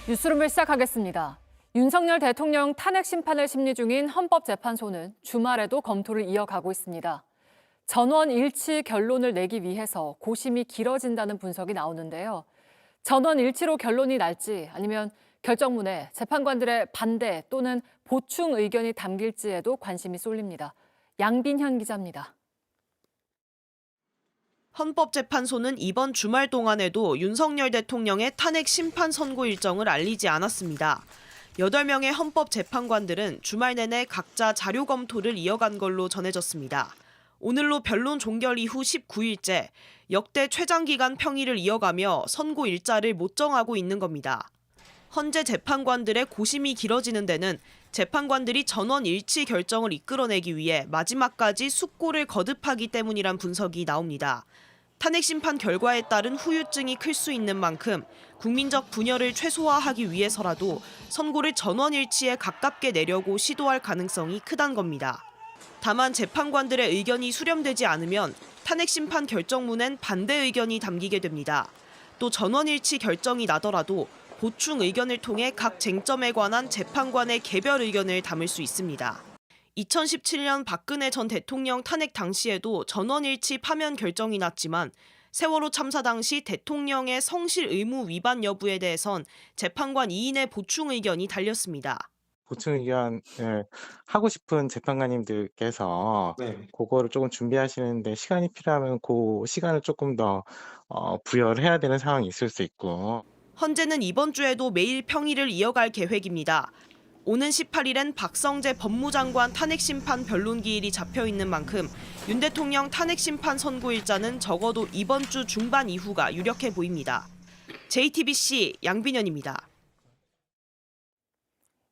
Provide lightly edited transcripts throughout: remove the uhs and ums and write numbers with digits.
뉴스룸을 시작하겠습니다. 윤석열 대통령 탄핵 심판을 심리 중인 헌법재판소는 주말에도 검토를 이어가고 있습니다. 전원 일치 결론을 내기 위해서 고심이 길어진다는 분석이 나오는데요. 전원 일치로 결론이 날지 아니면 결정문에 재판관들의 반대 또는 보충 의견이 담길지에도 관심이 쏠립니다. 양빈현 기자입니다. 헌법재판소는 이번 주말 동안에도 윤석열 대통령의 탄핵 심판 선고 일정을 알리지 않았습니다. 8명의 헌법재판관들은 주말 내내 각자 자료 검토를 이어간 걸로 전해졌습니다. 오늘로 변론 종결 이후 19일째, 역대 최장기간 평일을 이어가며 선고 일자를 못 정하고 있는 겁니다. 헌재 재판관들의 고심이 길어지는 데는 재판관들이 전원 일치 결정을 이끌어내기 위해 마지막까지 숙고를 거듭하기 때문이란 분석이 나옵니다. 탄핵 심판 결과에 따른 후유증이 클 수 있는 만큼 국민적 분열을 최소화하기 위해서라도 선고를 전원 일치에 가깝게 내려고 시도할 가능성이 크단 겁니다. 다만 재판관들의 의견이 수렴되지 않으면 탄핵 심판 결정문엔 반대 의견이 담기게 됩니다. 또 전원 일치 결정이 나더라도 보충 의견을 통해 각 쟁점에 관한 재판관의 개별 의견을 담을 수 있습니다. 2017년 박근혜 전 대통령 탄핵 당시에도 전원일치 파면 결정이 났지만 세월호 참사 당시 대통령의 성실 의무 위반 여부에 대해선 재판관 2인의 보충 의견이 달렸습니다. 보충 의견을 하고 싶은 재판관님들께서 그거를 조금 준비하시는데 시간이 필요하면 그 시간을 조금 더 부여를 해야 되는 상황이 있을 수 있고. 헌재는 이번 주에도 매일 평일을 이어갈 계획입니다. 오는 18일엔 박성재 법무장관 탄핵심판 변론기일이 잡혀있는 만큼 윤 대통령 탄핵심판 선고 일자는 적어도 이번 주 중반 이후가 유력해 보입니다. JTBC 양빈현입니다.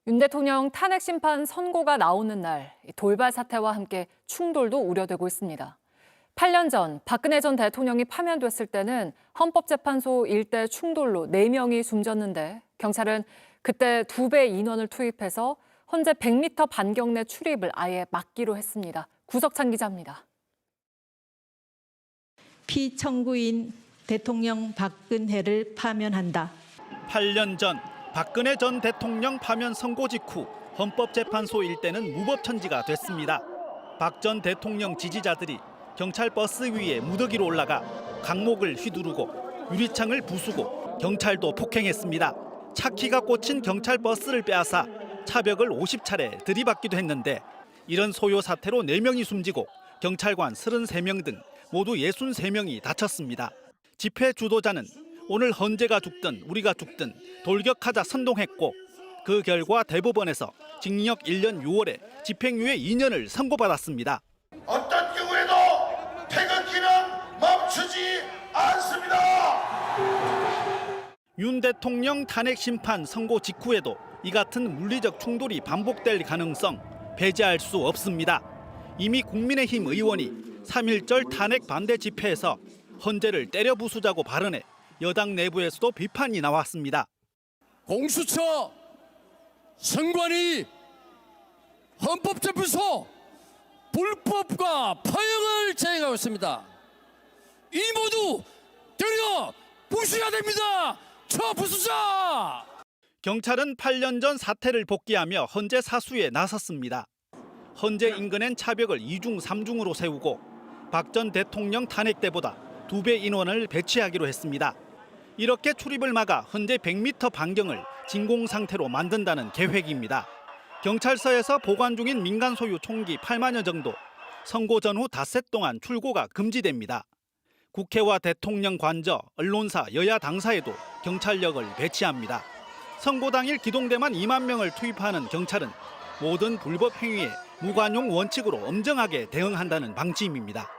윤 대통령 탄핵 심판 선고가 나오는 날 돌발 사태와 함께 충돌도 우려되고 있습니다. 8년 전 박근혜 전 대통령이 파면됐을 때는 헌법재판소 일대 충돌로 4명이 숨졌는데 경찰은 그때 2배 인원을 투입해서 헌재 100m 반경 내 출입을 아예 막기로 했습니다. 구석찬 기자입니다. 피청구인 대통령 박근혜를 파면한다. 8년 전 박근혜 전 대통령 파면 선고 직후 헌법재판소 일대는 무법천지가 됐습니다. 박 전 대통령 지지자들이 경찰 버스 위에 무더기로 올라가 강목을 휘두르고 유리창을 부수고 경찰도 폭행했습니다. 차키가 꽂힌 경찰 버스를 빼앗아 차벽을 50차례 들이받기도 했는데 이런 소요 사태로 4명이 숨지고 경찰관 33명 등 모두 63명이 다쳤습니다. 집회 주도자는 오늘 헌재가 죽든 우리가 죽든 돌격하자 선동했고 그 결과 대법원에서 징역 1년 6월에 집행유예 2년을 선고받았습니다. 어떤 경우에도 태극기는 멈추지 않습니다. 윤 대통령 탄핵 심판 선고 직후에도 이 같은 물리적 충돌이 반복될 가능성 배제할 수 없습니다. 이미 국민의힘 의원이 3.1절 탄핵 반대 집회에서 헌재를 때려 부수자고 발언해 여당 내부에서도 비판이 나왔습니다. 공수처, 선관위, 헌법재판소 불법과 파행을 자행하고 있습니다. 이 모두 때려 부수셔야 됩니다. 저 부수자! 경찰은 8년 전 사태를 복귀하며 헌재 사수에 나섰습니다. 헌재 인근엔 차벽을 2중 3중으로 세우고 박 전 대통령 탄핵 때보다 2배 인원을 배치하기로 했습니다. 이렇게 출입을 막아 헌재 100m 반경을 진공 상태로 만든다는 계획입니다. 경찰서에서 보관 중인 민간 소유 총기 8만여 정도, 선고 전후 닷새 동안 출고가 금지됩니다. 국회와 대통령 관저, 언론사, 여야 당사에도 경찰력을 배치합니다. 선고 당일 기동대만 2만 명을 투입하는 경찰은 모든 불법 행위에 무관용 원칙으로 엄정하게 대응한다는 방침입니다.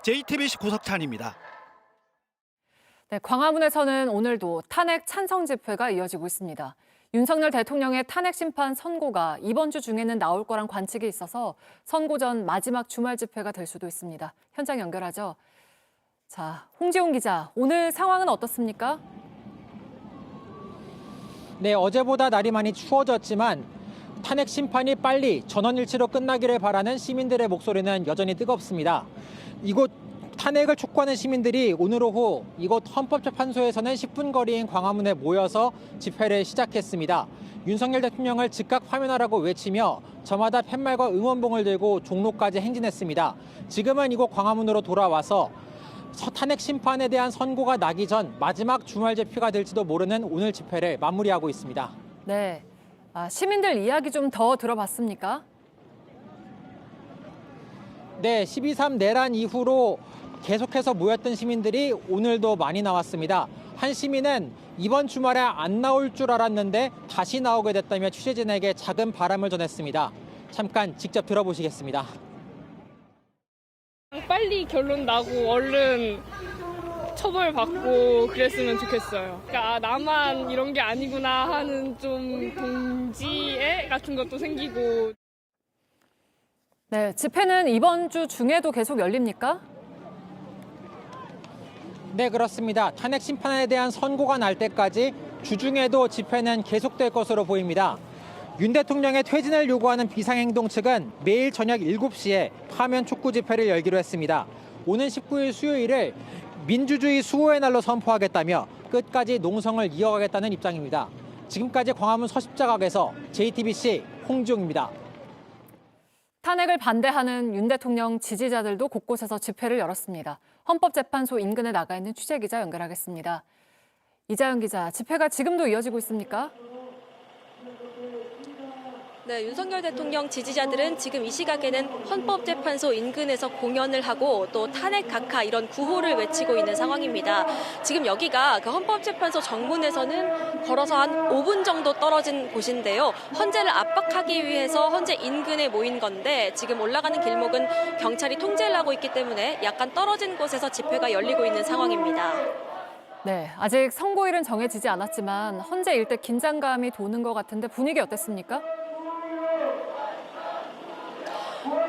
JTBC 구석찬입니다. 네, 광화문에서는 오늘도 탄핵 찬성 집회가 이어지고 있습니다. 윤석열 대통령의 탄핵 심판 선고가 이번 주 중에는 나올 거란 관측이 있어서 선고 전 마지막 주말 집회가 될 수도 있습니다. 현장 연결하죠. 자, 홍지용 기자, 오늘 상황은 어떻습니까? 네, 어제보다 날이 많이 추워졌지만 탄핵 심판이 빨리 전원일치로 끝나기를 바라는 시민들의 목소리는 여전히 뜨겁습니다. 이곳 탄핵을 촉구하는 시민들이 오늘 오후 이곳 헌법재판소에서는 10분 거리인 광화문에 모여서 집회를 시작했습니다. 윤석열 대통령을 즉각 파면하라고 외치며 저마다 팻말과 응원봉을 들고 종로까지 행진했습니다. 지금은 이곳 광화문으로 돌아와서 탄핵 심판에 대한 선고가 나기 전 마지막 주말 집회가 될지도 모르는 오늘 집회를 마무리하고 있습니다. 네, 시민들 이야기 좀 더 들어봤습니까? 네, 12.3 내란 이후로 계속해서 모였던 시민들이 오늘도 많이 나왔습니다. 한 시민은 이번 주말에 안 나올 줄 알았는데 다시 나오게 됐다며 취재진에게 작은 바람을 전했습니다. 잠깐 직접 들어보시겠습니다. 빨리 결론 나고 얼른 처벌받고 그랬으면 좋겠어요. 그러니까 나만 이런 게 아니구나 하는 좀 동지애 같은 것도 생기고. 네, 집회는 이번 주 중에도 계속 열립니까? 네, 그렇습니다. 탄핵 심판에 대한 선고가 날 때까지 주중에도 집회는 계속될 것으로 보입니다. 윤 대통령의 퇴진을 요구하는 비상행동 측은 매일 저녁 7시에 파면 촉구 집회를 열기로 했습니다. 오는 19일 수요일을 민주주의 수호의 날로 선포하겠다며 끝까지 농성을 이어가겠다는 입장입니다. 지금까지 광화문 서십자각에서 JTBC 홍지용입니다. 탄핵을 반대하는 윤 대통령 지지자들도 곳곳에서 집회를 열었습니다. 헌법재판소 인근에 나가 있는 취재기자 연결하겠습니다. 이자연 기자, 집회가 지금도 이어지고 있습니까? 네, 윤석열 대통령 지지자들은 지금 이 시각에는 헌법재판소 인근에서 공연을 하고 또 탄핵 각하 이런 구호를 외치고 있는 상황입니다. 지금 여기가 그 헌법재판소 정문에서는 걸어서 한 5분 정도 떨어진 곳인데요. 헌재를 압박하기 위해서 헌재 인근에 모인 건데 지금 올라가는 길목은 경찰이 통제를 하고 있기 때문에 약간 떨어진 곳에서 집회가 열리고 있는 상황입니다. 네, 아직 선고일은 정해지지 않았지만 헌재 일대 긴장감이 도는 것 같은데 분위기 어땠습니까?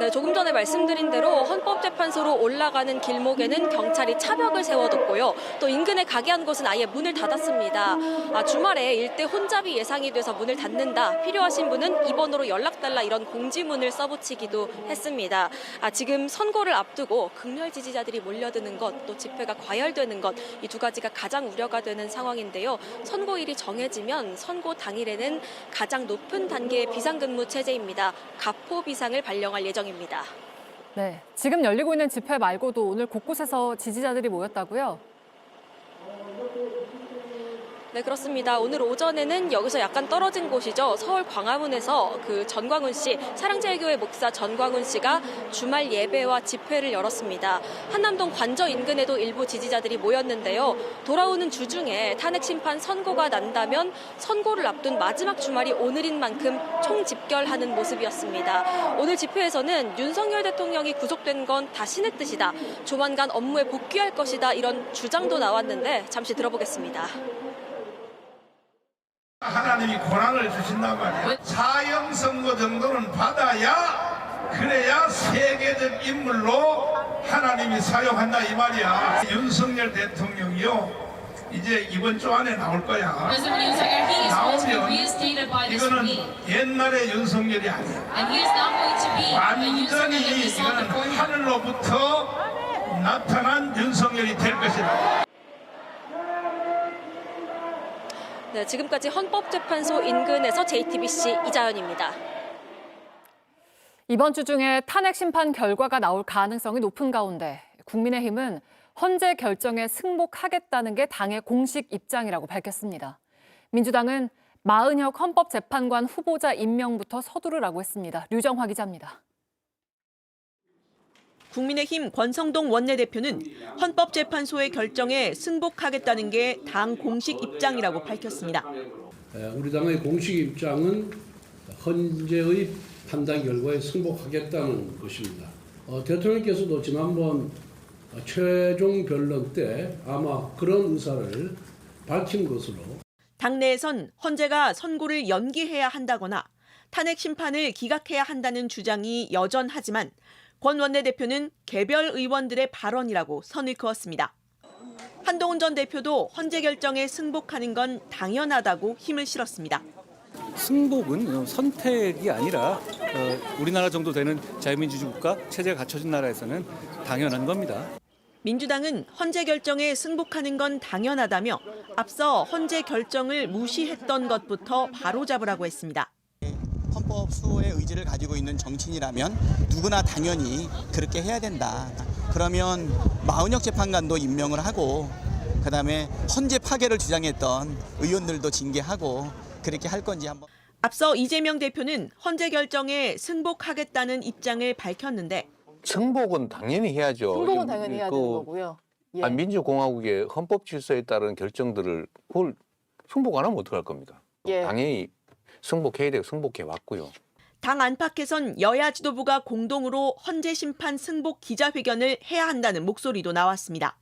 네, 조금 전에 말씀드린 대로 헌법재판소로 올라가는 길목에는 경찰이 차벽을 세워뒀고요. 또 인근에 가게 한 곳은 아예 문을 닫았습니다. 주말에 일대 혼잡이 예상이 돼서 문을 닫는다. 필요하신 분은 2번으로 연락달라 이런 공지문을 써붙이기도 했습니다. 지금 선고를 앞두고 극렬 지지자들이 몰려드는 것, 또 집회가 과열되는 것, 이 두 가지가 가장 우려가 되는 상황인데요. 선고일이 정해지면 선고 당일에는 가장 높은 단계의 비상근무 체제입니다. 가포 비상을 발령할 예정입니다. 네, 지금 열리고 있는 집회 말고도 오늘 곳곳에서 지지자들이 모였다고요? 네, 그렇습니다. 오늘 오전에는 여기서 약간 떨어진 곳이죠. 서울 광화문에서 그 전광훈 씨, 사랑제일교회 목사 전광훈 씨가 주말 예배와 집회를 열었습니다. 한남동 관저 인근에도 일부 지지자들이 모였는데요. 돌아오는 주중에 탄핵 심판 선고가 난다면 선고를 앞둔 마지막 주말이 오늘인 만큼 총집결하는 모습이었습니다. 오늘 집회에서는 윤석열 대통령이 구속된 건 다 신의 뜻이다. 조만간 업무에 복귀할 것이다. 이런 주장도 나왔는데 잠시 들어보겠습니다. 하나님이 고난을 주신단 말이야. 사형 선고 정도는 받아야 그래야 세계적 인물로 하나님이 사용한다 이 말이야. 윤석열 대통령이요 이제 이번 주 안에 나올 거야. 나오면 이거는 옛날의 윤석열이 아니야. 완전히 이거는 하늘로부터 나타난 윤석열이 될 것이다. 네, 지금까지 헌법재판소 인근에서 JTBC 이자연입니다. 이번 주 중에 탄핵 심판 결과가 나올 가능성이 높은 가운데 국민의힘은 헌재 결정에 승복하겠다는 게 당의 공식 입장이라고 밝혔습니다. 민주당은 마은혁 헌법재판관 후보자 임명부터 서두르라고 했습니다. 류정화 기자입니다. 국민의힘 권성동 원내대표는 헌법재판소의 결정에 승복하겠다는 게 당 공식 입장이라고 밝혔습니다. 우리 당의 공식 입장은 헌재의 판단 결과에 승복하겠다는 것입니다. 대통령께서도 지난번 최종 변론 때 아마 그런 의사를 밝힌 것으로 당내에선 헌재가 선고를 연기해야 한다거나 탄핵 심판을 기각해야 한다는 주장이 여전하지만 권 원내대표는 개별 의원들의 발언이라고 선을 그었습니다. 한동훈 전 대표도 헌재 결정에 승복하는 건 당연하다고 힘을 실었습니다. 승복은 선택이 아니라 우리나라 정도 되는 자유민주주의 국가 체제가 갖춰진 나라에서는 당연한 겁니다. 민주당은 헌재 결정에 승복하는 건 당연하다며 앞서 헌재 결정을 무시했던 것부터 바로잡으라고 했습니다. 헌법 수호의 의지를 가지고 있는 정치인이라면 누구나 당연히 그렇게 해야 된다. 그러면 마은혁 재판관도 임명을 하고 그다음에 헌재 파괴를 주장했던 의원들도 징계하고 그렇게 할 건지 한번. 앞서 이재명 대표는 헌재 결정에 승복하겠다는 입장을 밝혔는데 승복은 당연히 해야죠. 승복은 당연히 해야 되는 거고요. 예. 민주공화국의 헌법 질서에 따른 결정들을 그걸 승복 안 하면 어떡할 겁니까? 예. 당연히 승복해야 되고 승복해 왔고요. 당 안팎에선 여야 지도부가 공동으로 헌재 심판 승복 기자회견을 해야 한다는 목소리도 나왔습니다.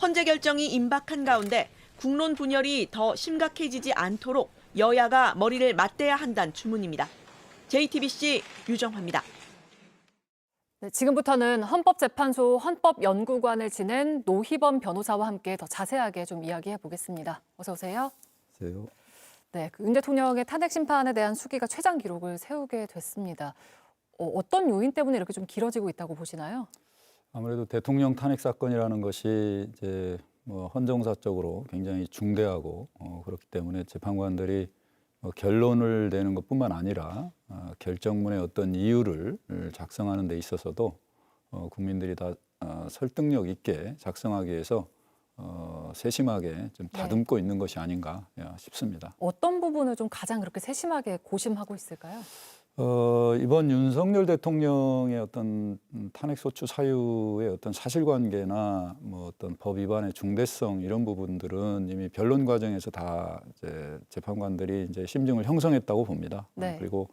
헌재 결정이 임박한 가운데 국론 분열이 더 심각해지지 않도록 여야가 머리를 맞대야 한다는 주문입니다. JTBC 유정화입니다. 네, 지금부터는 헌법재판소 헌법연구관을 지낸 노희범 변호사와 함께 더 자세하게 좀 이야기해 보겠습니다. 어서 오세요. 안녕하세요. 네, 윤 대통령의 탄핵 심판에 대한 수기가 최장 기록을 세우게 됐습니다. 어떤 요인 때문에 이렇게 좀 길어지고 있다고 보시나요? 아무래도 대통령 탄핵 사건이라는 것이 이제 뭐 헌정사적으로 굉장히 중대하고 그렇기 때문에 재판관들이 결론을 내는 것뿐만 아니라 결정문의 어떤 이유를 작성하는 데 있어서도 국민들이 다 설득력 있게 작성하기 위해서 세심하게 좀 다듬고 있는 것이 아닌가 싶습니다. 어떤 부분을 좀 가장 그렇게 세심하게 고심하고 있을까요? 이번 윤석열 대통령의 어떤 탄핵 소추 사유의 어떤 사실관계나 뭐 어떤 법 위반의 중대성 이런 부분들은 이미 변론 과정에서 다 이제 재판관들이 이제 심증을 형성했다고 봅니다. 네. 그리고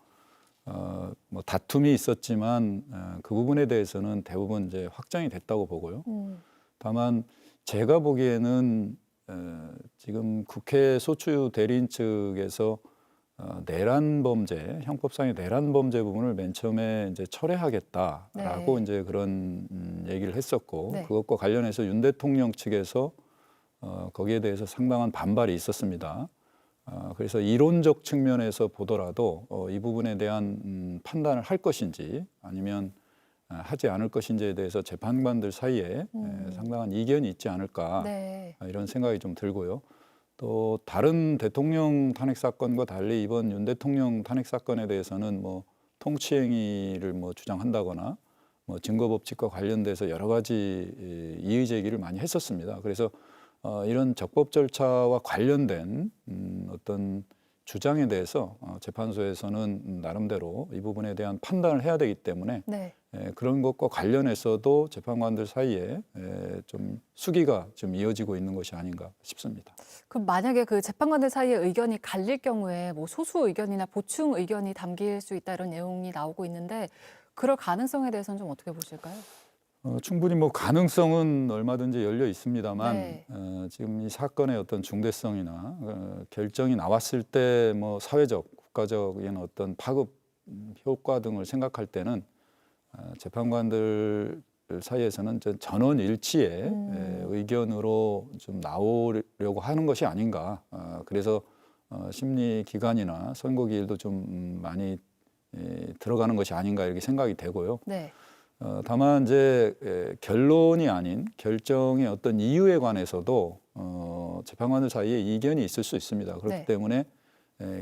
뭐 다툼이 있었지만 그 부분에 대해서는 대부분 이제 확정이 됐다고 보고요. 다만 제가 보기에는 지금 국회 소추 대리인 측에서 내란 범죄, 형법상의 내란 범죄 부분을 맨 처음에 이제 철회하겠다라고 네. 이제 그런 얘기를 했었고 네. 그것과 관련해서 윤 대통령 측에서 거기에 대해서 상당한 반발이 있었습니다. 그래서 이론적 측면에서 보더라도 이 부분에 대한 판단을 할 것인지 아니면 하지 않을 것인지에 대해서 재판관들 사이에 상당한 이견이 있지 않을까 네. 이런 생각이 좀 들고요. 또 다른 대통령 탄핵 사건과 달리 이번 윤 대통령 탄핵 사건에 대해서는 뭐 통치행위를 뭐 주장한다거나 뭐 증거법칙과 관련돼서 여러 가지 이의 제기를 많이 했었습니다. 그래서 이런 적법 절차와 관련된 어떤 주장에 대해서 재판소에서는 나름대로 이 부분에 대한 판단을 해야 되기 때문에 네. 그런 것과 관련해서도 재판관들 사이에 좀 수기가 좀 이어지고 있는 것이 아닌가 싶습니다. 그럼 만약에 그 재판관들 사이에 의견이 갈릴 경우에 뭐 소수 의견이나 보충 의견이 담길 수 있다 이런 내용이 나오고 있는데 그럴 가능성에 대해서는 좀 어떻게 보실까요? 충분히 뭐 가능성은 얼마든지 열려 있습니다만 네. 지금 이 사건의 어떤 중대성이나 결정이 나왔을 때 뭐 사회적, 국가적인 어떤 파급 효과 등을 생각할 때는 재판관들 사이에서는 전원 일치의 의견으로 좀 나오려고 하는 것이 아닌가. 그래서 심리 기간이나 선고기일도 좀 많이 들어가는 것이 아닌가 이렇게 생각이 되고요. 네. 다만 이제 결론이 아닌 결정의 어떤 이유에 관해서도 재판관들 사이에 이견이 있을 수 있습니다. 그렇기 네. 때문에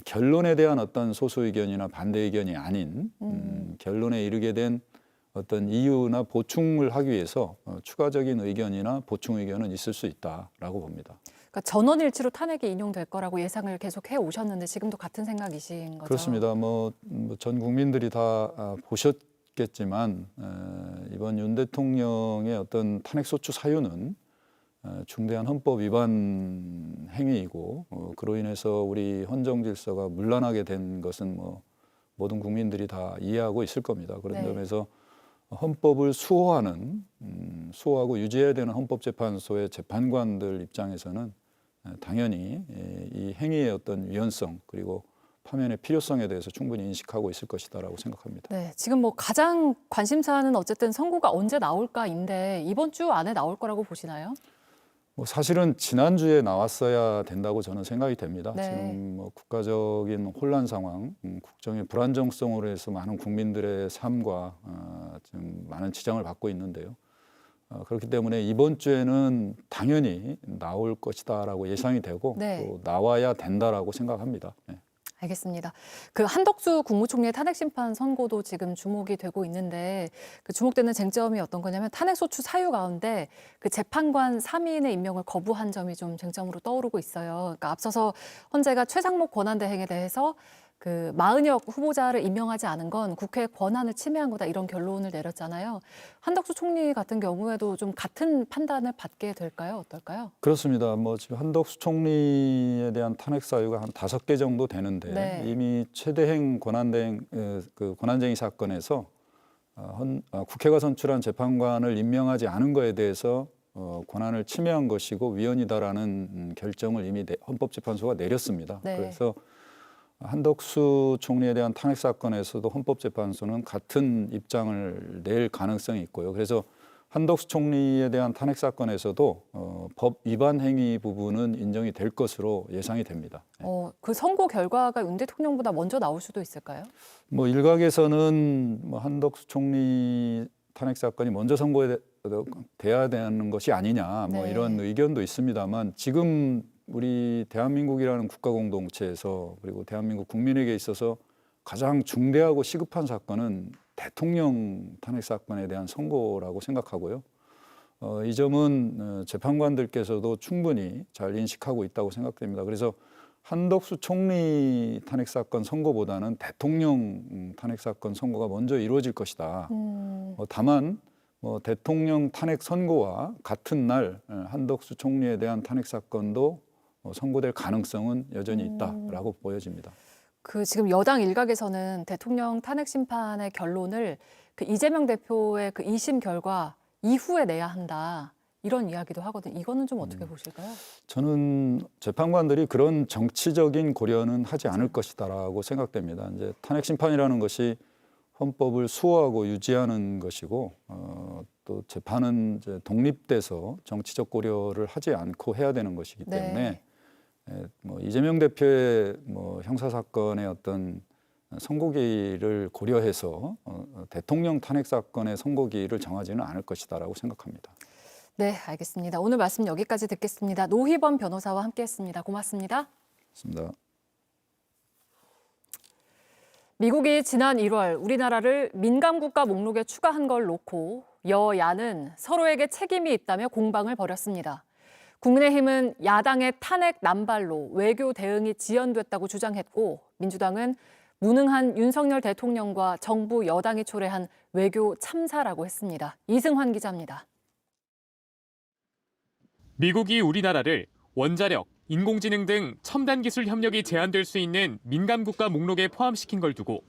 결론에 대한 어떤 소수 의견이나 반대 의견이 아닌 결론에 이르게 된 어떤 이유나 보충을 하기 위해서 추가적인 의견이나 보충 의견은 있을 수 있다라고 봅니다. 그러니까 전원일치로 탄핵이 인용될 거라고 예상을 계속 해 오셨는데 지금도 같은 생각이신 거죠? 그렇습니다. 뭐 전 국민들이 다 보셨겠지만 이번 윤 대통령의 어떤 탄핵 소추 사유는 중대한 헌법 위반 행위이고 그로 인해서 우리 헌정 질서가 문란하게 된 것은 뭐 모든 국민들이 다 이해하고 있을 겁니다. 그런 네. 점에서 헌법을 수호하는 수호하고 유지해야 되는 헌법재판소의 재판관들 입장에서는 당연히 이 행위의 어떤 위헌성 그리고 파면의 필요성에 대해서 충분히 인식하고 있을 것이다라고 생각합니다. 네, 지금 뭐 가장 관심사는 어쨌든 선고가 언제 나올까인데 이번 주 안에 나올 거라고 보시나요? 뭐 사실은 지난주에 나왔어야 된다고 저는 생각이 됩니다. 네. 지금 뭐 국가적인 혼란 상황, 국정의 불안정성으로 해서 많은 국민들의 삶과 좀 많은 지장을 받고 있는데요. 그렇기 때문에 이번 주에는 당연히 나올 것이다라고 예상이 되고 네. 또 나와야 된다라고 생각합니다. 네. 알겠습니다. 그 한덕수 국무총리의 탄핵 심판 선고도 지금 주목이 되고 있는데 그 주목되는 쟁점이 어떤 거냐면 탄핵 소추 사유 가운데 그 재판관 3인의 임명을 거부한 점이 좀 쟁점으로 떠오르고 있어요. 그러니까 앞서서 헌재가 최상목 권한대행에 대해서 그 마은혁 후보자를 임명하지 않은 건 국회의 권한을 침해한 거다 이런 결론을 내렸잖아요. 한덕수 총리 같은 경우에도 좀 같은 판단을 받게 될까요? 어떨까요? 그렇습니다. 뭐 지금 한덕수 총리에 대한 탄핵 사유가 한 5개 정도 되는데 네. 이미 최대행 권한대행 그 권한쟁의 사건에서 국회가 선출한 재판관을 임명하지 않은 거에 대해서 권한을 침해한 것이고 위헌이다라는 결정을 이미 헌법재판소가 내렸습니다. 네. 그래서 한덕수 총리에 대한 탄핵 사건에서도 헌법재판소는 같은 입장을 낼 가능성이 있고요. 그래서 한덕수 총리에 대한 탄핵 사건에서도 법 위반 행위 부분은 인정이 될 것으로 예상이 됩니다. 그 선고 결과가 윤 대통령보다 먼저 나올 수도 있을까요? 뭐 일각에서는 뭐 한덕수 총리 탄핵 사건이 먼저 선고돼야 되는 것이 아니냐 뭐 네. 이런 의견도 있습니다만 지금 우리 대한민국이라는 국가 공동체에서 그리고 대한민국 국민에게 있어서 가장 중대하고 시급한 사건은 대통령 탄핵 사건에 대한 선고라고 생각하고요. 이 점은 재판관들께서도 충분히 잘 인식하고 있다고 생각됩니다. 그래서 한덕수 총리 탄핵 사건 선고보다는 대통령 탄핵 사건 선고가 먼저 이루어질 것이다. 다만 대통령 탄핵 선고와 같은 날 한덕수 총리에 대한 탄핵 사건도 선고될 가능성은 여전히 있다라고 보여집니다. 그 지금 여당 일각에서는 대통령 탄핵 심판의 결론을 그 이재명 대표의 그 2심 결과 이후에 내야 한다. 이런 이야기도 하거든요. 이거는 좀 어떻게 보실까요? 저는 재판관들이 그런 정치적인 고려는 하지 않을 것이다라고 생각됩니다. 이제 탄핵 심판이라는 것이 헌법을 수호하고 유지하는 것이고 또 재판은 이제 독립돼서 정치적 고려를 하지 않고 해야 되는 것이기 때문에 뭐 이재명 대표의 뭐 형사 사건의 어떤 선고기를 고려해서 대통령 탄핵 사건의 선고기를 정하지는 않을 것이다라고 생각합니다. 네, 알겠습니다. 오늘 말씀 여기까지 듣겠습니다. 노희범 변호사와 함께했습니다. 고맙습니다. 고맙습니다. 미국이 지난 1월 우리나라를 민감국가 목록에 추가한 걸 놓고 여야는 서로에게 책임이 있다며 공방을 벌였습니다. 국민의힘은 야당의 탄핵 남발로 외교 대응이 지연됐다고 주장했고 민주당은 무능한 윤석열 대통령과 정부 여당이 초래한 외교 참사라고 했습니다. 이승환 기자입니다. 미국이 우리나라를 원자력, 인공지능 등 첨단 기술 협력이 제한될 수 있는 민감국가 목록에 포함시킨 걸 두고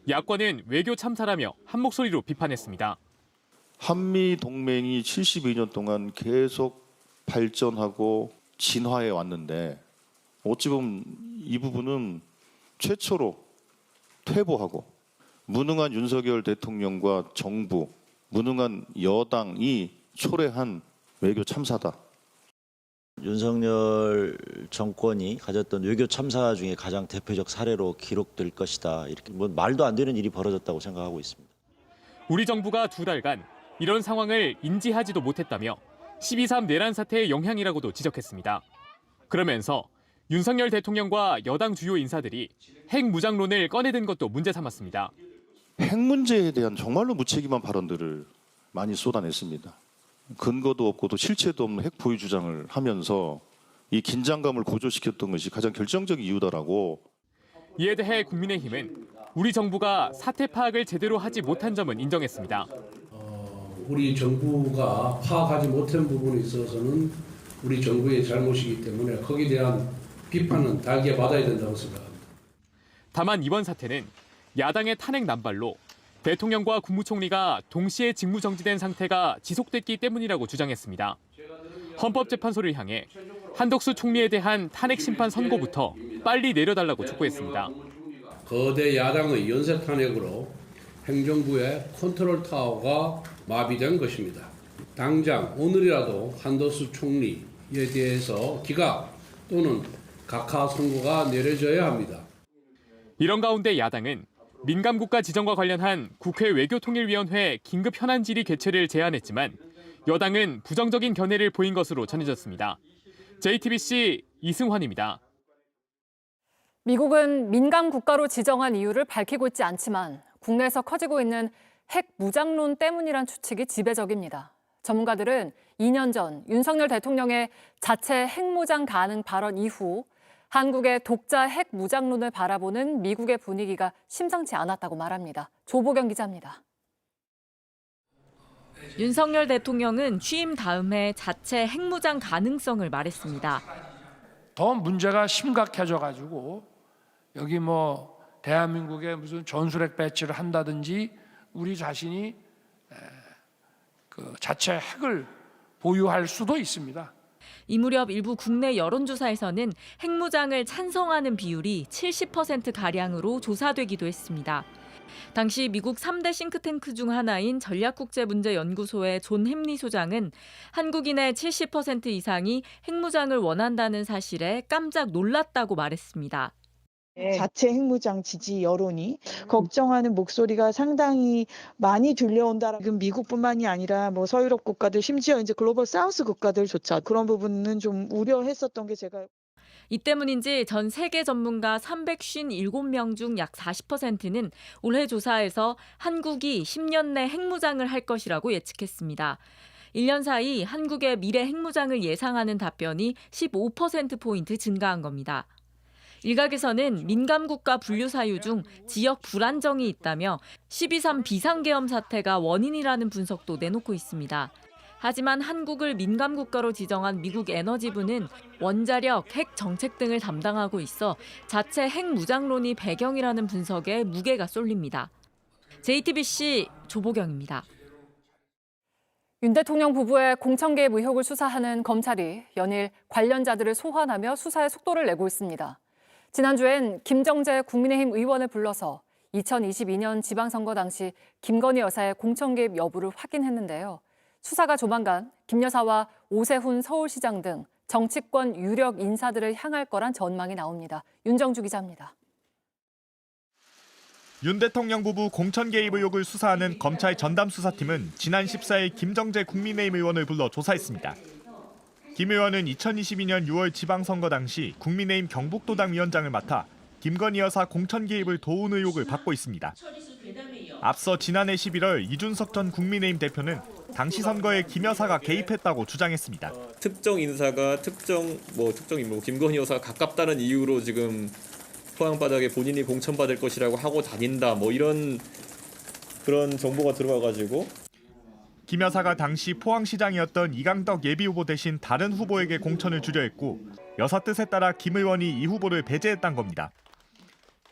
야권은 외교 참사라며 한 목소리로 비판했습니다. 한미 동맹이 72년 동안 계속 발전하고 진화해 왔는데 어찌 보면 이 부분은 최초로 퇴보하고 무능한 윤석열 대통령과 정부, 무능한 여당이 초래한 외교 참사다. 윤석열 정권이 가졌던 외교 참사 중에 가장 대표적 사례로 기록될 것이다. 이렇게 뭐 말도 안 되는 일이 벌어졌다고 생각하고 있습니다. 우리 정부가 2달간 이런 상황을 인지하지도 못했다며 12.3 내란 사태의 영향이라고도 지적했습니다. 그러면서 윤석열 대통령과 여당 주요 인사들이 핵 무장론을 꺼내든 것도 문제 삼았습니다. 핵 문제에 대한 정말로 무책임한 발언들을 많이 쏟아냈습니다. 근거도 없고 또 실체도 없는 핵 보유 주장을 하면서 이 긴장감을 고조시켰던 것이 가장 결정적인 이유다라고. 이에 대해 국민의힘은 우리 정부가 사태 파악을 제대로 하지 못한 점은 인정했습니다. 우리 정부가 파악하지 못한 부분에 있어서는 우리 정부의 잘못이기 때문에 거기에 대한 비판은 달게 받아야 된다고 생각합니다. 다만 이번 사태는 야당의 탄핵 남발로 대통령과 국무총리가 동시에 직무정지된 상태가 지속됐기 때문이라고 주장했습니다. 헌법재판소를 향해 한덕수 총리에 대한 탄핵 심판 선고부터 빨리 내려달라고 촉구했습니다. 거대 야당의 연쇄 탄핵으로 행정부의 컨트롤 타워가 마비된 것입니다. 당장 오늘이라도 한덕수 총리에 대해서 기각 또는 각하 선고가 내려져야 합니다. 이런 가운데 야당은 민감국가 지정과 관련한 국회 외교통일위원회 긴급 현안 질의 개최를 제안했지만 여당은 부정적인 견해를 보인 것으로 전해졌습니다. JTBC 이승환입니다. 미국은 민감 국가로 지정한 이유를 밝히고 있지 않지만 국내에서 커지고 있는 핵 무장론 때문이란 추측이 지배적입니다. 전문가들은 2년 전 윤석열 대통령의 자체 핵무장 가능 발언 이후 한국의 독자 핵 무장론을 바라보는 미국의 분위기가 심상치 않았다고 말합니다. 조보경 기자입니다. 윤석열 대통령은 취임 다음에 자체 핵무장 가능성을 말했습니다. 더 문제가 심각해져가지고 여기 뭐 대한민국에 무슨 전술핵 배치를 한다든지 우리 자신이 그 자체 핵을 보유할 수도 있습니다. 이 무렵 일부 국내 여론조사에서는 핵무장을 찬성하는 비율이 70%가량으로 조사되기도 했습니다. 당시 미국 3대 싱크탱크 중 하나인 전략국제문제연구소의 존 햄리 소장은 한국인의 70% 이상이 핵무장을 원한다는 사실에 깜짝 놀랐다고 말했습니다. 자체 핵무장 지지 여론이 걱정하는 목소리가 상당히 많이 들려온다. 지금 미국뿐만이 아니라 뭐 서유럽 국가들 심지어 이제 글로벌 사우스 국가들조차 그런 부분은 좀 우려했었던 게 제가. 이 때문인지 전 세계 전문가 357명 중 약 40%는 올해 조사에서 한국이 10년 내 핵무장을 할 것이라고 예측했습니다. 1년 사이 한국의 미래 핵무장을 예상하는 답변이 15%포인트 증가한 겁니다. 일각에서는 민감국가 분류 사유 중 지역 불안정이 있다며 12.3 비상계엄 사태가 원인이라는 분석도 내놓고 있습니다. 하지만 한국을 민감국가로 지정한 미국 에너지부는 원자력, 핵 정책 등을 담당하고 있어 자체 핵무장론이 배경이라는 분석에 무게가 쏠립니다. JTBC 조보경입니다. 윤 대통령 부부의 공천 개입 의혹을 수사하는 검찰이 연일 관련자들을 소환하며 수사에 속도를 내고 있습니다. 지난주엔 김정재 국민의힘 의원을 불러서 2022년 지방선거 당시 김건희 여사의 공천 개입 여부를 확인했는데요. 수사가 조만간 김 여사와 오세훈 서울시장 등 정치권 유력 인사들을 향할 거란 전망이 나옵니다. 윤정주 기자입니다. 윤 대통령 부부 공천 개입 의혹을 수사하는 검찰 전담수사팀은 지난 14일 김정재 국민의힘 의원을 불러 조사했습니다. 김 의원은 2022년 6월 지방선거 당시 국민의힘 경북도당 위원장을 맡아 김건희 여사 공천 개입을 도운 의혹을 받고 있습니다. 앞서 지난해 11월 이준석 전 국민의힘 대표는 당시 선거에 김 여사가 개입했다고 주장했습니다. 특정 인사가 특정 인물, 김건희 여사가 가깝다는 이유로 지금 포항바닥에 본인이 공천받을 것이라고 하고 다닌다, 그런 정보가 들어와가지고. 김 여사가 당시 포항시장이었던 이강덕 예비후보 대신 다른 후보에게 공천을 주려 했고 여사 뜻에 따라 김 의원이 이 후보를 배제했다는 겁니다.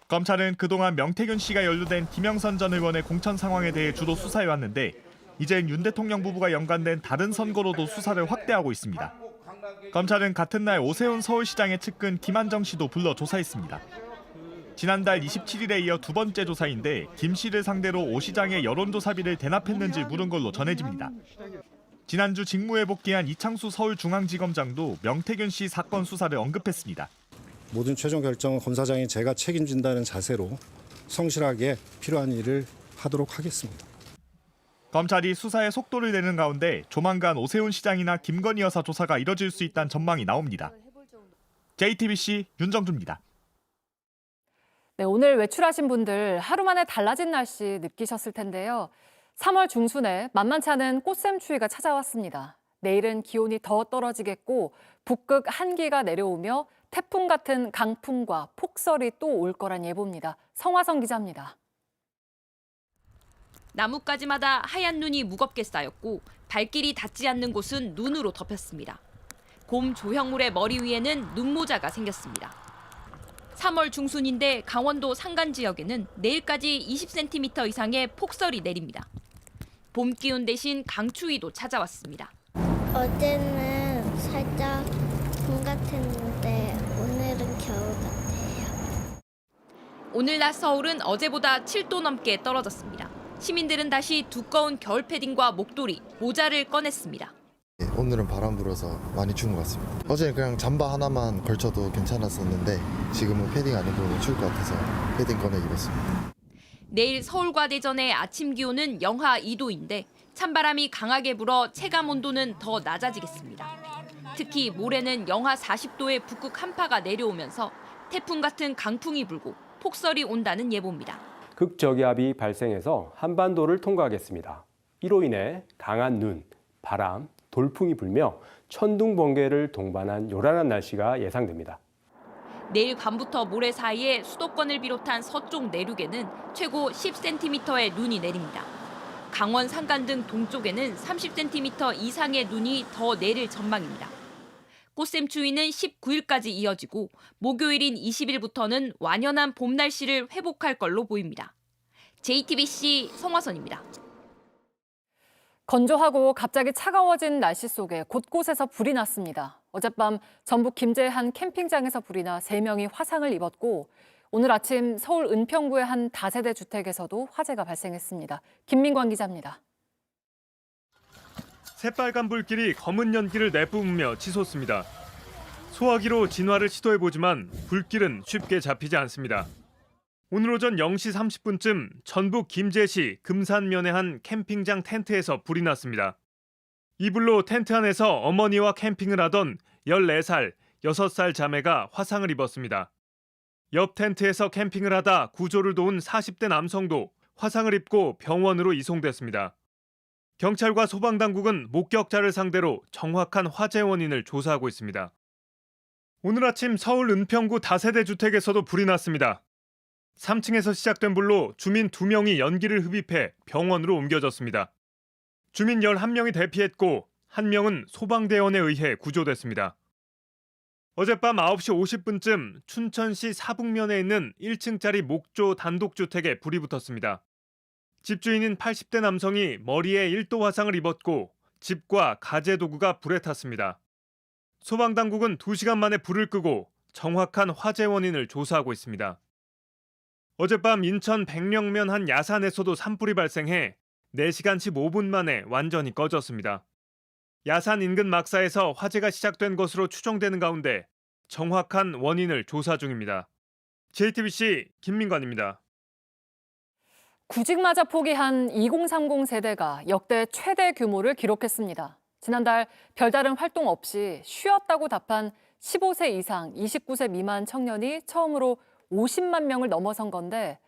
검찰은 그동안 명태균 씨가 연루된 김영선 전 의원의 공천 상황에 대해 주로 수사해왔는데 이젠 윤 대통령 부부가 연관된 다른 선거로도 수사를 확대하고 있습니다. 검찰은 같은 날 오세훈 서울시장의 측근 김한정 씨도 불러 조사했습니다. 지난달 27일에 이어 두 번째 조사인데 김 씨를 상대로 오 시장의 여론조사비를 대납했는지 물은 걸로 전해집니다. 지난주 직무에 복귀한 이창수 서울중앙지검장도 명태균 씨 사건 수사를 언급했습니다. 모든 최종 결정은 검사장이 제가 책임진다는 자세로 성실하게 필요한 일을 하도록 하겠습니다. 검찰이 수사에 속도를 내는 가운데 조만간 오세훈 시장이나 김건희 여사 조사가 이뤄질 수 있다는 전망이 나옵니다. JTBC 윤정주입니다. 네, 오늘 외출하신 분들 하루 만에 달라진 날씨 느끼셨을 텐데요. 3월 중순에 만만치 않은 꽃샘추위가 찾아왔습니다. 내일은 기온이 더 떨어지겠고 북극 한기가 내려오며 태풍 같은 강풍과 폭설이 또 올 거란 예보입니다. 성화성 기자입니다. 나뭇가지마다 하얀 눈이 무겁게 쌓였고 발길이 닿지 않는 곳은 눈으로 덮였습니다. 곰 조형물의 머리 위에는 눈모자가 생겼습니다. 3월 중순인데 강원도 산간 지역에는 내일까지 20cm 이상의 폭설이 내립니다. 봄 기온 대신 강추위도 찾아왔습니다. 어제는 살짝 봄 같았는데 오늘은 겨울 같아요. 오늘 낮 서울은 어제보다 7도 넘게 떨어졌습니다. 시민들은 다시 두꺼운 겨울 패딩과 목도리, 모자를 꺼냈습니다. 오늘은 바람 불어서 많이 추운 것 같습니다. 어제는 그냥 잠바 하나만 걸쳐도 괜찮았었는데 지금은 패딩 안 입으면 추울 것 같아서 패딩 꺼내 입었습니다. 내일 서울과 대전의 아침 기온은 영하 2도인데 찬바람이 강하게 불어 체감 온도는 더 낮아지겠습니다. 특히 모레는 영하 40도의 북극 한파가 내려오면서 태풍 같은 강풍이 불고 폭설이 온다는 예보입니다. 극저기압이 발생해서 한반도를 통과하겠습니다. 이로 인해 강한 눈, 바람, 돌풍이 불며 천둥, 번개를 동반한 요란한 날씨가 예상됩니다. 내일 밤부터 모레 사이에 수도권을 비롯한 서쪽 내륙에는 최고 10cm의 눈이 내립니다. 강원 산간 등 동쪽에는 30cm 이상의 눈이 더 내릴 전망입니다. 꽃샘추위는 19일까지 이어지고 목요일인 20일부터는 완연한 봄 날씨를 회복할 걸로 보입니다. JTBC 성화선입니다. 건조하고 갑자기 차가워진 날씨 속에 곳곳에서 불이 났습니다. 어젯밤 전북 김제의 한 캠핑장에서 불이 나 3명이 화상을 입었고 오늘 아침 서울 은평구의 한 다세대 주택에서도 화재가 발생했습니다. 김민광 기자입니다. 새빨간 불길이 검은 연기를 내뿜으며 치솟습니다. 소화기로 진화를 시도해보지만 불길은 쉽게 잡히지 않습니다. 오늘 오전 0시 30분쯤 전북 김제시 금산면의 한 캠핑장 텐트에서 불이 났습니다. 이 불로 텐트 안에서 어머니와 캠핑을 하던 14살, 6살 자매가 화상을 입었습니다. 옆 텐트에서 캠핑을 하다 구조를 도운 40대 남성도 화상을 입고 병원으로 이송됐습니다. 경찰과 소방당국은 목격자를 상대로 정확한 화재 원인을 조사하고 있습니다. 오늘 아침 서울 은평구 다세대 주택에서도 불이 났습니다. 3층에서 시작된 불로 주민 2명이 연기를 흡입해 병원으로 옮겨졌습니다. 주민 11명이 대피했고 1명은 소방대원에 의해 구조됐습니다. 어젯밤 9시 50분쯤 춘천시 사북면에 있는 1층짜리 목조 단독주택에 불이 붙었습니다. 집주인인 80대 남성이 머리에 1도 화상을 입었고 집과 가재도구가 불에 탔습니다. 소방당국은 2시간 만에 불을 끄고 정확한 화재 원인을 조사하고 있습니다. 어젯밤 인천 백령면 한 야산에서도 산불이 발생해 4시간 15분 만에 완전히 꺼졌습니다. 야산 인근 막사에서 화재가 시작된 것으로 추정되는 가운데 정확한 원인을 조사 중입니다. JTBC 김민관입니다. 구직마저 포기한 2030 세대가 역대 최대 규모를 기록했습니다. 지난달 별다른 활동 없이 쉬었다고 답한 15세 이상 29세 미만 청년이 처음으로 50만 명을 넘어선 건데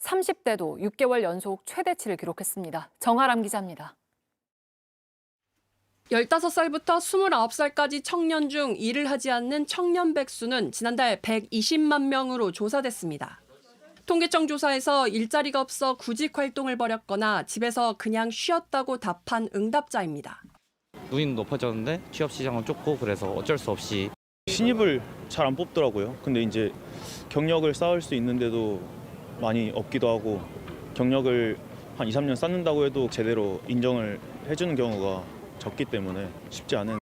30대도 6개월 연속 최대치를 기록했습니다. 정아람 기자입니다. 15살부터 29살까지 청년 중 일을 하지 않는 청년 백수는 지난달 120만 명으로 조사됐습니다. 통계청 조사에서 일자리가 없어 구직 활동을 벌였거나 집에서 그냥 쉬었다고 답한 응답자입니다. 눈이 높아졌는데 취업 시장은 좁고 그래서 어쩔 수 없이 신입을 잘 안 뽑더라고요. 근데 이제 경력을 쌓을 수 있는데도 많이 없기도 하고 경력을 한 2, 3년 쌓는다고 해도 제대로 인정을 해주는 경우가 적기 때문에 쉽지 않은.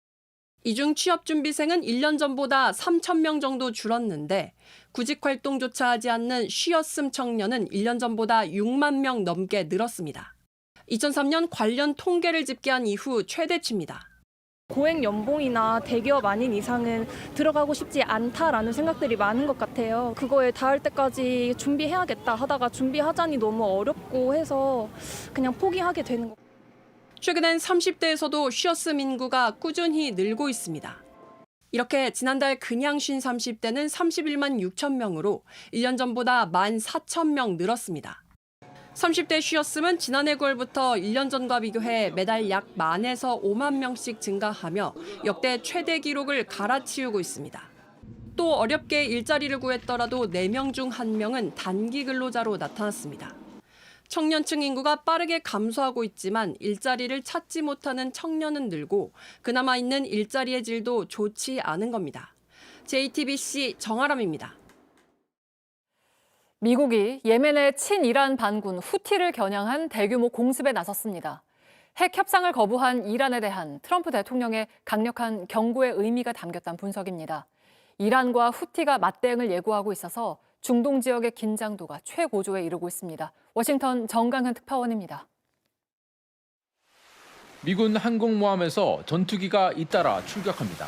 이 중 취업준비생은 1년 전보다 3천 명 정도 줄었는데 구직 활동조차 하지 않는 쉬었음 청년은 1년 전보다 6만 명 넘게 늘었습니다. 2003년 관련 통계를 집계한 이후 최대치입니다. 고액 연봉이나 대기업 아닌 이상은 들어가고 싶지 않다라는 생각들이 많은 것 같아요. 그거에 닿을 때까지 준비해야겠다 하다가 준비하자니 너무 어렵고 해서 그냥 포기하게 되는 것 같아요. 최근엔 30대에서도 쉬었음 인구가 꾸준히 늘고 있습니다. 이렇게 지난달 그냥 쉰 30대는 31만 6천 명으로 1년 전보다 14,000명 늘었습니다. 30대 쉬었음은 지난해 9월부터 1년 전과 비교해 매달 약 10,000에서 5만 명씩 증가하며 역대 최대 기록을 갈아치우고 있습니다. 또 어렵게 일자리를 구했더라도 4명 중 1명은 단기 근로자로 나타났습니다. 청년층 인구가 빠르게 감소하고 있지만 일자리를 찾지 못하는 청년은 늘고 그나마 있는 일자리의 질도 좋지 않은 겁니다. JTBC 정아람입니다. 미국이 예멘의 친이란 반군 후티를 겨냥한 대규모 공습에 나섰습니다. 핵 협상을 거부한 이란에 대한 트럼프 대통령의 강력한 경고의 의미가 담겼다는 분석입니다. 이란과 후티가 맞대응을 예고하고 있어서 중동 지역의 긴장도가 최고조에 이르고 있습니다. 워싱턴 정강현 특파원입니다. 미군 항공모함에서 전투기가 잇따라 출격합니다.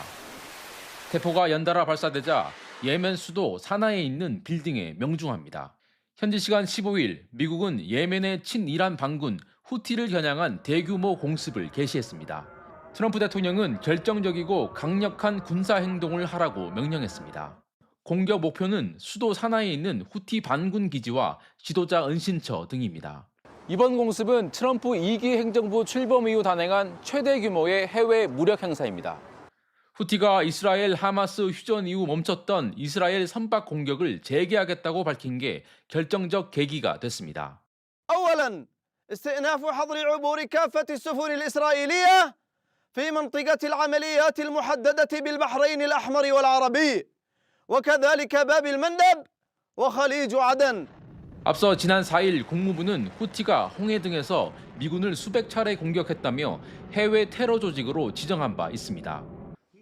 대포가 연달아 발사되자 예멘 수도 사나에 있는 빌딩에 명중합니다. 현지 시간 15일 미국은 예멘의 친이란 반군 후티를 겨냥한 대규모 공습을 개시했습니다. 트럼프 대통령은 결정적이고 강력한 군사 행동을 하라고 명령했습니다. 공격 목표는 수도 사나이에 있는 후티 반군 기지와 지도자 은신처 등입니다. 이번 공습은 트럼프 2기 행정부 출범 이후 단행한 최대 규모의 해외 무력 행사입니다. 후티가 이스라엘 하마스 휴전 이후 멈췄던 이스라엘 선박 공격을 재개하겠다고 밝힌 게 결정적 계기가 됐습니다. أولاً استئناف حظر عبور كافة السفن الإسرائيلية في منطقة العمليات المحددة بالبحرين الأحمر والعربي وكذلك باب المندب وخليج عدن. 앞서 지난 4일 국무부는 후티가 홍해 등에서 미군을 수백 차례 공격했다며 해외 테러 조직으로 지정한 바 있습니다.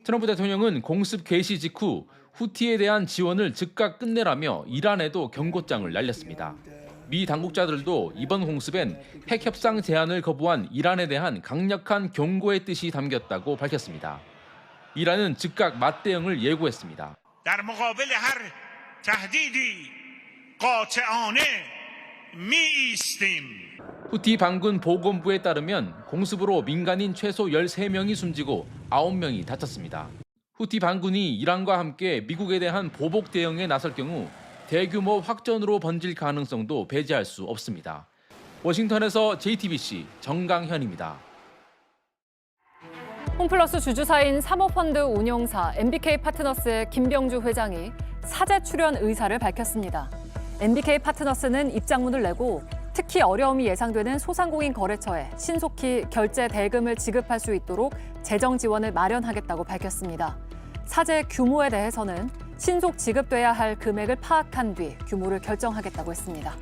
트럼프 대통령은 공습 개시 직후 후티에 대한 지원을 즉각 끝내라며 이란에도 경고장을 날렸습니다. 미 당국자들도 이번 공습엔 핵 협상 제안을 거부한 이란에 대한 강력한 경고의 뜻이 담겼다고 밝혔습니다. 이란은 즉각 맞대응을 예고했습니다. در مقابل هر تهدیدی قاطعانه می‌ایستیم. 후티 반군 보건부에 따르면 공습으로 민간인 최소 13명이 숨지고 9명이 다쳤습니다. 후티 반군이 이란과 함께 미국에 대한 보복 대응에 나설 경우 대규모 확전으로 번질 가능성도 배제할 수 없습니다. 워싱턴에서 JTBC 정강현입니다. 홈플러스 주주사인 사모펀드 운용사 MBK 파트너스의 김병주 회장이 사제 출연 의사를 밝혔습니다. MBK 파트너스는 입장문을 내고 특히 어려움이 예상되는 소상공인 거래처에 신속히 결제 대금을 지급할 수 있도록 재정 지원을 마련하겠다고 밝혔습니다. 사재 규모에 대해서는 신속 지급돼야 할 금액을 파악한 뒤 규모를 결정하겠다고 했습니다.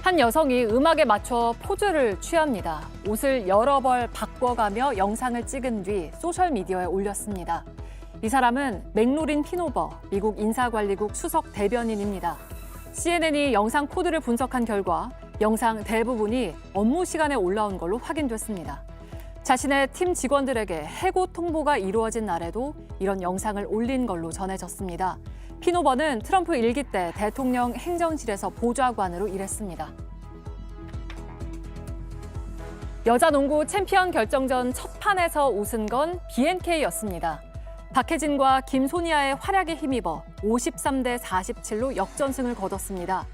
한 여성이 음악에 맞춰 포즈를 취합니다. 옷을 여러 벌 바꿔가며 영상을 찍은 뒤 소셜미디어에 올렸습니다. 이 사람은 맥로린 피노버, 미국 인사관리국 수석 대변인입니다. CNN이 영상 코드를 분석한 결과 영상 대부분이 업무 시간에 올라온 걸로 확인됐습니다. 자신의 팀 직원들에게 해고 통보가 이루어진 날에도 이런 영상을 올린 걸로 전해졌습니다. 피노버는 트럼프 1기 때 대통령 행정실에서 보좌관으로 일했습니다. 여자 농구 챔피언 결정전 첫 판에서 웃은 건 BNK였습니다. 박혜진과 김소니아의 활약에 힘입어 53대 47로 역전승을 거뒀습니다.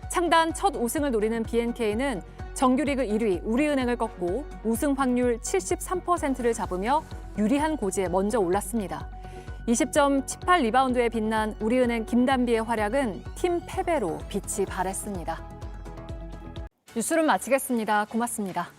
창단 첫 우승을 노리는 BNK는 정규리그 1위 우리은행을 꺾고 우승 확률 73%를 잡으며 유리한 고지에 먼저 올랐습니다. 20점 18리바운드에 빛난 우리은행 김단비의 활약은 팀 패배로 빛이 발했습니다. 뉴스룸 마치겠습니다. 고맙습니다.